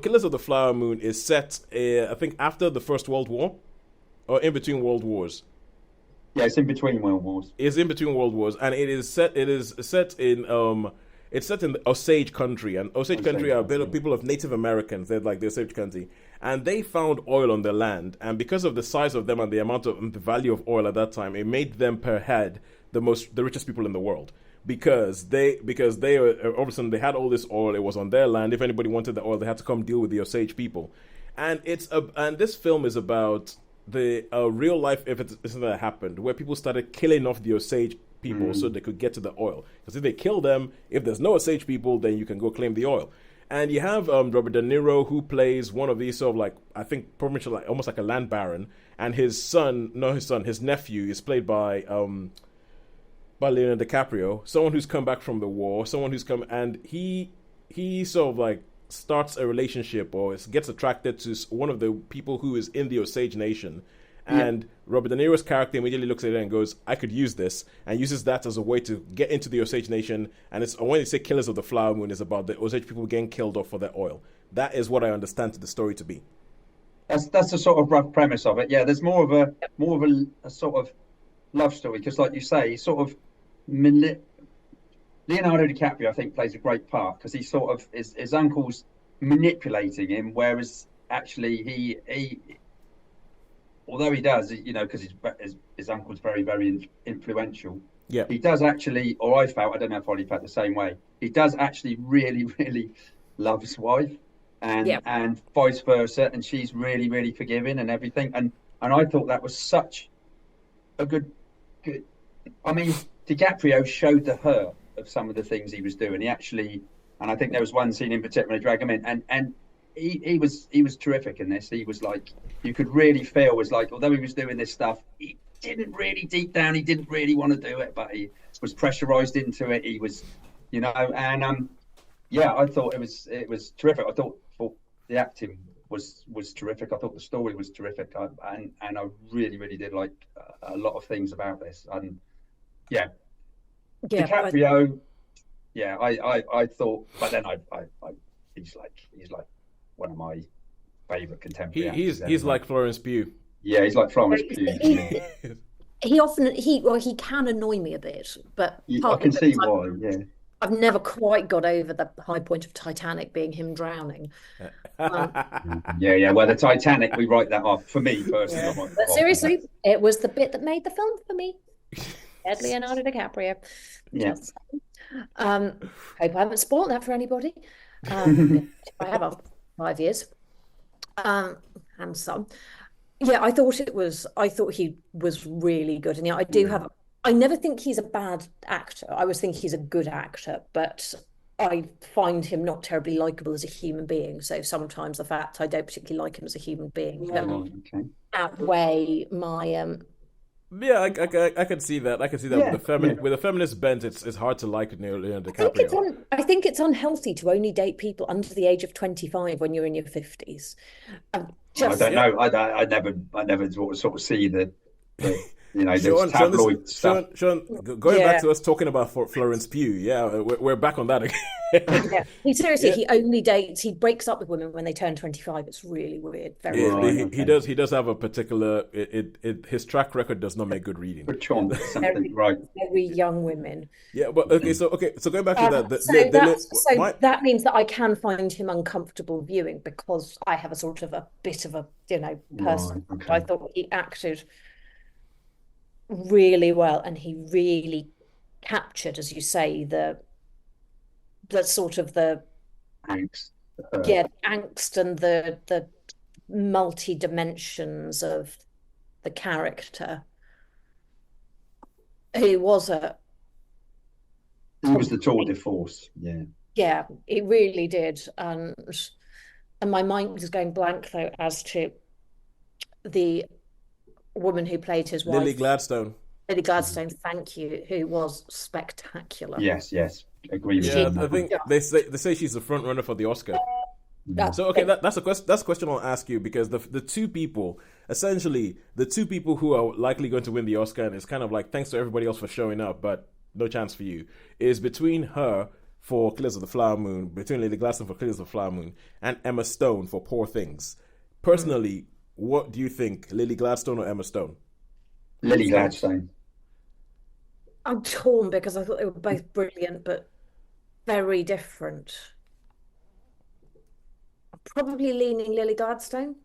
Killers of the Flower Moon is set, I think, after the First World War or in between World Wars. Yeah, it's in between World Wars. It's in between World Wars, and it is set. It is set in it's set in Osage country, and Osage country Osage are a bit of country. people of Native Americans. They're like the Osage country, and they found oil on their land, and because of the size of them and the amount of the value of oil at that time, it made them per head the richest people in the world. Because they all of a sudden they had all this oil. It was on their land. If anybody wanted the oil, they had to come deal with the Osage people, and this film is about the real life evidence that happened, where people started killing off the Osage people so they could get to the oil. Because if they kill them, if there's no Osage people, then you can go claim the oil. And you have Robert De Niro, who plays one of these sort of like, I think pretty much like almost like a land baron, and his son, not his son, his nephew is played by Leonardo DiCaprio, someone who's come back from the war, someone who's come, and he sort of like starts a relationship or gets attracted to one of the people who is in the Osage Nation. And Robert De Niro's character immediately looks at it and goes, I could use this, and uses that as a way to get into the Osage Nation. And it's when they say Killers of the Flower Moon, is about the Osage people getting killed off for their oil. That is what I understand to the story to be. That's the sort of rough premise of it. Yeah, there's more of a sort of love story because, like you say, he's sort of mani- Leonardo DiCaprio, I think, plays a great part because he sort of his uncle's manipulating him, whereas actually he although he does, because his uncle's very influential. Yeah. He does actually, or I felt, I don't know if Ollie felt the same way. He does actually really love his wife, and vice versa, and she's really forgiving and everything. And I thought that was such a good. I mean, DiCaprio showed the hurt of some of the things he was doing. He actually, and I think there was one scene in particular, drag him in, and he was terrific in this. He was like, you could really feel was like, although he was doing this stuff, he didn't really deep down, he didn't really want to do it, but he was pressurized into it. He was, and yeah, I thought it was terrific. I thought the acting was terrific. I thought the story was terrific. And I really did like a lot of things about this. And yeah, Yeah, DiCaprio, yeah, I thought, but then I he's like one of my favorite contemporary actors. He's like Florence Pugh. Yeah, he's like Florence Pugh. he, he can annoy me a bit, but I can see why. Yeah, I've never quite got over the high point of Titanic being him drowning. yeah. Well, the Titanic, we write that off for me personally. Yeah. But seriously, it was the bit that made the film for me. Ed Leonardo DiCaprio. Yeah. Hope I haven't spoiled that for anybody. I have after 5 years. And some. Yeah, I thought he was really good. And yeah, I never think he's a bad actor. I always think he's a good actor, but I find him not terribly likable as a human being. So sometimes the fact I don't particularly like him as a human being outweigh my Yeah, I can see that. I can see that with a feminist bent, it's hard to like Leonardo DiCaprio. I think it's unhealthy to only date people under the age of 25 when you're in your 50s. I don't know. I never sort of see the those tabloid stuff. Sean, going back to us talking about Florence Pugh, yeah, we're back on that again. Yeah. He only dates, he breaks up with women when they turn 25. It's really weird. Very weird. He does have a particular, his track record does not make good reading. Very young women. Yeah, but so going back to that. That means that I can find him uncomfortable viewing because I have a sort of a bit of a, person. Right, okay. I thought he acted really well, and he really captured, as you say, the sort of the angst, angst and the multi dimensions of the character. He was the tour de force. Yeah, he really did, and my mind is going blank though as to the woman who played his wife, Lily Gladstone. Thank you, who was spectacular. Yes, agree with you. Yeah, I think they say she's the front runner for the Oscar. So okay, that's a question I'll ask you, because the two people who are likely going to win the Oscar, and it's kind of like thanks to everybody else for showing up, but no chance for you, is between her, for Killers of the Flower Moon, between Lily Gladstone for Killers of the Flower Moon, and Emma Stone for Poor Things. Personally, what do you think, Lily Gladstone or Emma Stone? Lily Gladstone. I'm torn because I thought they were both brilliant, but very different. I'm probably leaning Lily Gladstone,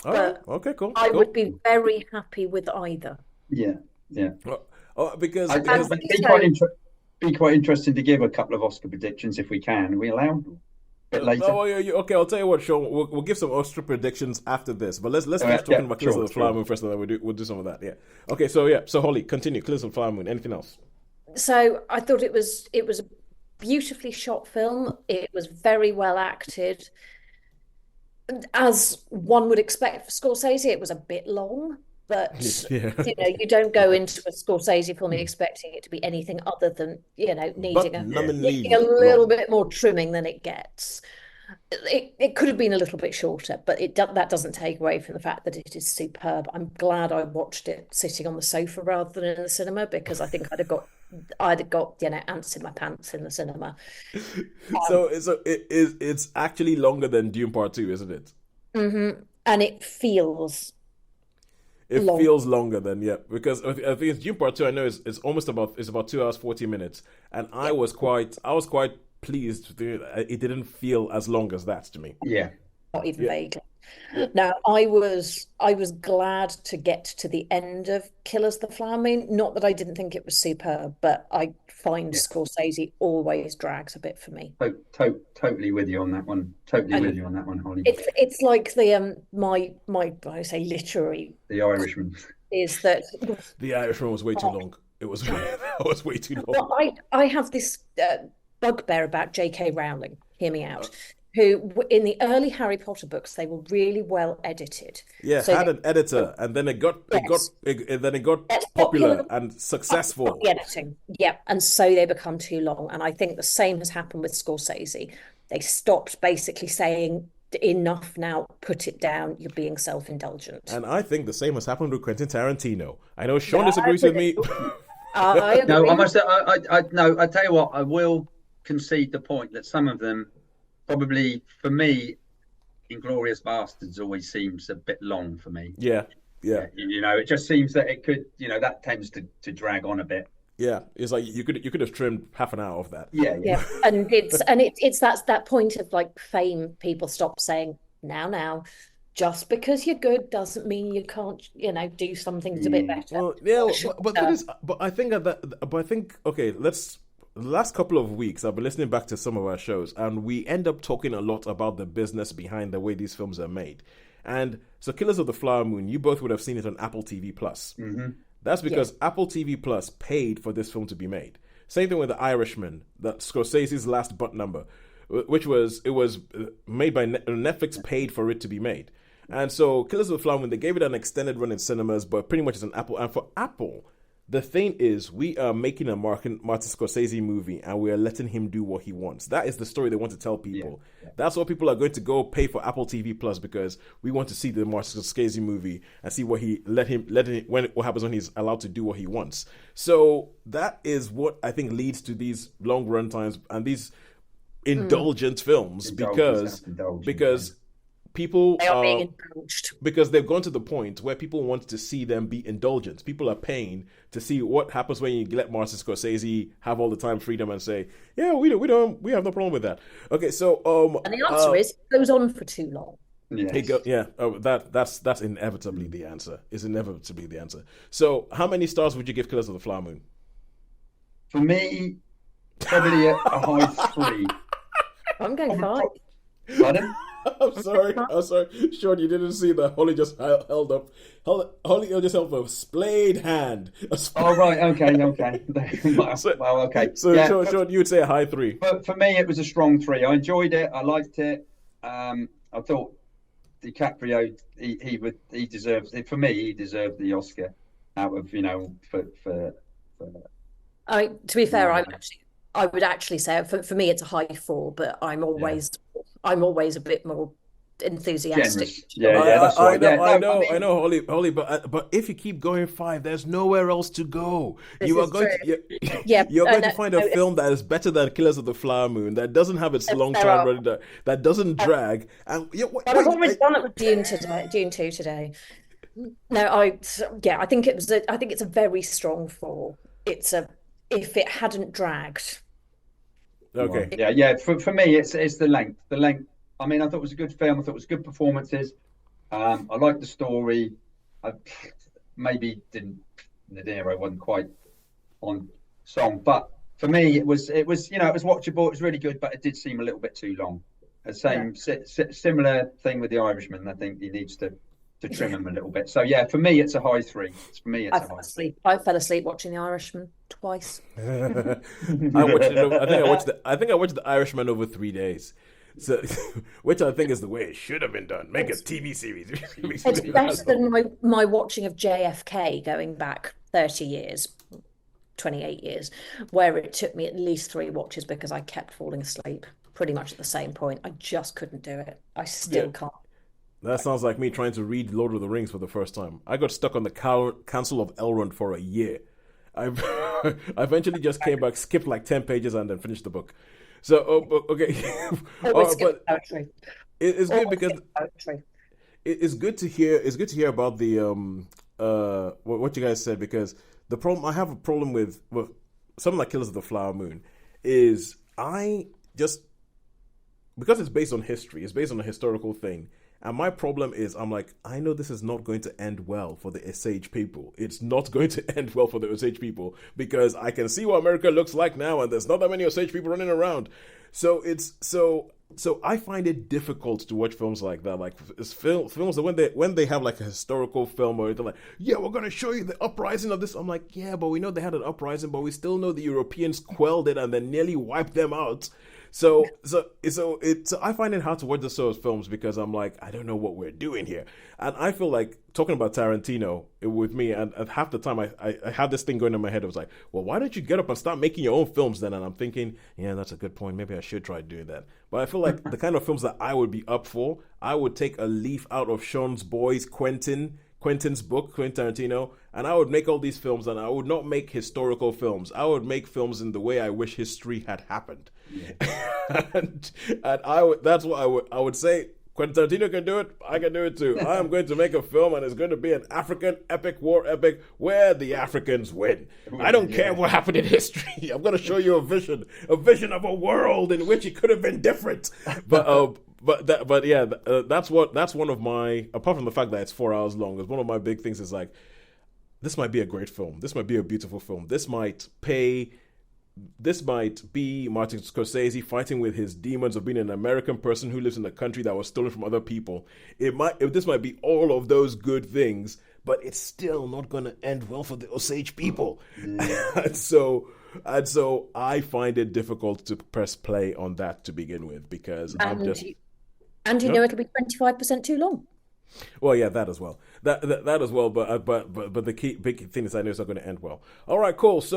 All right. but Okay, cool. I cool. would be very happy with either. Yeah, yeah. Because Be quite interesting to give a couple of Oscar predictions if we can. Are we allowed? A bit later. Okay, I'll tell you what, Sean. We'll give some Oscar predictions after this, but let's finish talking about Killers of the Flower Moon first, and then we'll do some of that. Yeah. Okay. So Holly, continue. Killers of the Flower Moon. Anything else? So I thought it was a beautifully shot film. It was very well acted. As one would expect for Scorsese, it was a bit long, but you don't go into a Scorsese film expecting it to be anything other than needing a little bit more trimming than it gets. It could have been a little bit shorter, but that doesn't take away from the fact that it is superb. I'm glad I watched it sitting on the sofa rather than in the cinema, because I think I'd have got ants in my pants in the cinema. So it's actually longer than Dune Part 2, isn't it? Mm-hmm. And it feels feels longer than because I think it's Dune Part 2. I know it's about 2 hours 40 minutes, and I was quite pleased. It didn't feel as long as that to me. Yeah, not even vaguely. Now, I was glad to get to the end of Killers of the Flower Moon. Not that I didn't think it was superb, but I find Scorsese always drags a bit for me. Totally with you on that one. With you on that one, Holly. It's like the my I say literary. The Irishman. Is that The Irishman was way too long. It was way too long. Well, I have this bugbear about J.K. Rowling. Hear me out. Who, in the early Harry Potter books, they were really well edited. Yeah, so had an editor, and then it got popular and successful. The editing, and so they become too long. And I think the same has happened with Scorsese. They stopped basically saying, enough now, put it down, you're being self-indulgent. And I think the same has happened with Quentin Tarantino. I know Sean disagrees with me. I agree. No, I must say, I tell you what, I will concede the point that some of them, probably for me, Inglourious Bastards always seems a bit long for me. Yeah. It just seems that it could, that tends to drag on a bit. Yeah, it's like you could have trimmed half an hour of that. Yeah. And it's that point of like fame. People stop saying now. Just because you're good doesn't mean you can't, do something that's a bit better. Well, but I think okay, the last couple of weeks, I've been listening back to some of our shows, and we end up talking a lot about the business behind the way these films are made. And so Killers of the Flower Moon, you both would have seen it on Apple TV+. Mm-hmm. That's because Apple TV Plus paid for this film to be made. Same thing with The Irishman, that Scorsese's last butt number, which was made by Netflix, paid for it to be made. And so Killers of the Flower Moon, they gave it an extended run in cinemas, but pretty much it's an Apple. And for Apple, the thing is, we are making a Martin Scorsese movie, and we are letting him do what he wants. That is the story they want to tell people. Yeah. That's what people are going to go pay for Apple TV Plus, because we want to see the Martin Scorsese movie and see what what happens when he's allowed to do what he wants. So that is what I think leads to these long run times and these indulgent films, because people are being indulged, because they've gone to the point where people want to see them be indulgent. People are paying to see what happens when you let Martin Scorsese have all the time freedom and say, we have no problem with that. Okay, so and the answer is it goes on for too long. That's inevitably the answer. Is inevitably the answer. So, how many stars would you give Killers of the Flower Moon? For me, probably a high 3. I'm going 5. Pardon? I'm sorry. Sean, you didn't see that. Holly just held up a splayed hand. Oh, right. Okay. Well, okay. So, Sean, you would say a high 3. But for me, it was a strong 3. I enjoyed it. I liked it. I thought DiCaprio, he deserves it. For me, he deserved the Oscar out of, for to be fair, I would actually say for me it's a high 4, but I'm always a bit more enthusiastic. Generous. Yeah, that's right. Yeah, no, I know, Holly, but if you keep going 5, there's nowhere else to go. This You are is going true. to, Yeah, you're going to no, find a film that is better than Killers of the Flower Moon, that doesn't have its long there time are. running, that doesn't drag. And But I've already done it with Dune today. Dune 2 today. No, I think I think it's a very strong 4. If it hadn't dragged. okay. Yeah. For me, it's the length. The length. I mean, I thought it was a good film. I thought it was good performances. I liked the story. I maybe didn't. De Niro wasn't quite on song, but for me, it was it was watchable. It was really good, but it did seem a little bit too long. Similar thing with The Irishman. I think he needs to trim him a little bit. So yeah, for me, it's a high 3. For me, it's a high 3. I fell asleep watching The Irishman twice. I watched it. I think I watched The Irishman over 3 days. So, which I think is the way it should have been done. Make a TV series. It's better than my watching of JFK going back 30 years, 28 years, where it took me at least 3 watches because I kept falling asleep pretty much at the same point. I just couldn't do it. I still can't. That sounds like me trying to read Lord of the Rings for the first time. I got stuck on the Council of Elrond for a year. I eventually just came back, skipped like 10 pages, and then finished the book. So, okay. But it's good because it's good to hear. It's good to hear about the what you guys said, because the problem I have a problem with something like Killers of the Flower Moon is because it's based on history. It's based on a historical thing. And my problem is, I'm like, I know this is not going to end well for the Osage people. It's not going to end well for the Osage people because I can see what America looks like now, and there's not that many Osage people running around. So I find it difficult to watch films like that, like films that when they have like a historical film, or they're like, yeah, we're going to show you the uprising of this. I'm like, yeah, but we know they had an uprising, but we still know the Europeans quelled it and then nearly wiped them out. So I find it hard to watch the sort of films because I'm like, I don't know what we're doing here. And I feel like talking about Tarantino with me, and half the time I had this thing going in my head. I was like, well, why don't you get up and start making your own films then? And I'm thinking, yeah, that's a good point. Maybe I should try doing that. But I feel like the kind of films that I would be up for, I would take a leaf out of Sean's boys, Quentin's book, Quentin Tarantino, and I would make all these films, and I would not make historical films. I would make films in the way I wish history had happened. Yeah. and that's what I would say. Quentin Tarantino can do it, I can do it too. I am going to make a film, and it's going to be an African epic, war epic, where the Africans win. I don't care what happened in history. I'm going to show you a vision of a world in which it could have been different. That's one of my, apart from the fact that it's 4 hours long, is one of my big things is like, this might be a great film. This might be a beautiful film. This might be Martin Scorsese fighting with his demons of being an American person who lives in a country that was stolen from other people. This might be all of those good things, but it's still not going to end well for the Osage people. and so I find it difficult to press play on that to begin with because I'm just. And you know it'll be 25% too long. Well, yeah, that as well. That as well. But the big thing is I know it's not going to end well. All right, cool. So.